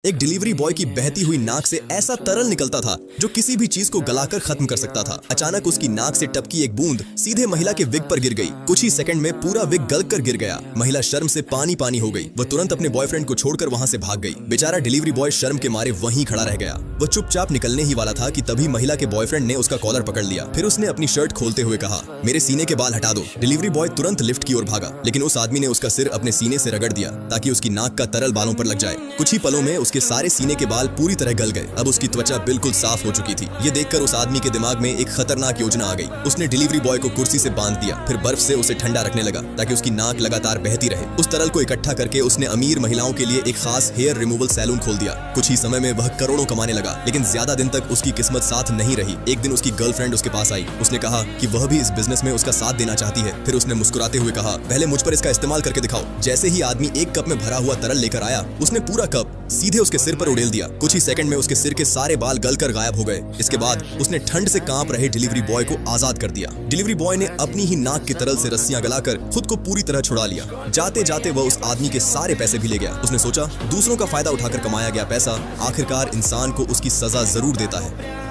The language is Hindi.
एक डिलीवरी बॉय की बहती हुई नाक से ऐसा तरल निकलता था जो किसी भी चीज को गलाकर खत्म कर सकता था। अचानक उसकी नाक से टपकी एक बूंद सीधे महिला के विग पर गिर गई। कुछ ही सेकंड में पूरा विग गलकर गिर गया। महिला शर्म से पानी पानी हो गई। वह तुरंत अपने बॉयफ्रेंड को छोड़कर वहां से भाग गई। बेचारा डिलीवरी बॉय शर्म के मारे वहीं खड़ा रह गया। वह चुपचाप निकलने ही वाला था कि तभी महिला के बॉयफ्रेंड ने उसका कॉलर पकड़ लिया। फिर उसने अपनी शर्ट खोलते हुए कहा, मेरे सीने के बाल हटा दो। डिलीवरी बॉय तुरंत लिफ्ट की ओर भागा, लेकिन उस आदमी ने उसका सिर अपने सीने से रगड़ दिया ताकि उसकी नाक का तरल बालों पर लग जाए। कुछ ही पलों में उसके सारे सीने के बाल पूरी तरह गल गए। अब उसकी त्वचा बिल्कुल साफ हो चुकी थी। ये देखकर उस आदमी के दिमाग में एक खतरनाक योजना आ गई। उसने डिलीवरी बॉय को कुर्सी से बांध दिया, फिर बर्फ से उसे ठंडा रखने लगा ताकि उसकी नाक लगातार बहती रहे। उस तरल को इकट्ठा करके उसने अमीर महिलाओं के लिए एक खास हेयर रिमूवल सैलून खोल दिया। कुछ ही समय में वह करोड़ों कमाने लगा, लेकिन ज्यादा दिन तक उसकी किस्मत साथ नहीं रही। एक दिन उसकी गर्लफ्रेंड उसके पास आई। उसने कहा कि वह भी इस बिजनेस में उसका साथ देना चाहती है। फिर उसने मुस्कुराते हुए कहा, पहले मुझ पर इसका इस्तेमाल करके दिखाओ। जैसे ही आदमी एक कप में भरा हुआ तरल लेकर आया, उसने पूरा कप सीधे उसके सिर पर उड़ेल दिया। कुछ ही सेकंड में उसके सिर के सारे बाल गलकर गायब हो गए। इसके बाद उसने ठंड से कांप रहे डिलीवरी बॉय को आजाद कर दिया। डिलीवरी बॉय ने अपनी ही नाक के तरल से रस्सियां गलाकर खुद को पूरी तरह छुड़ा लिया। जाते जाते वह उस आदमी के सारे पैसे भी ले गया। उसने सोचा, दूसरों का फायदा उठाकर कमाया गया पैसा आखिरकार इंसान को उसकी सजा जरूर देता है।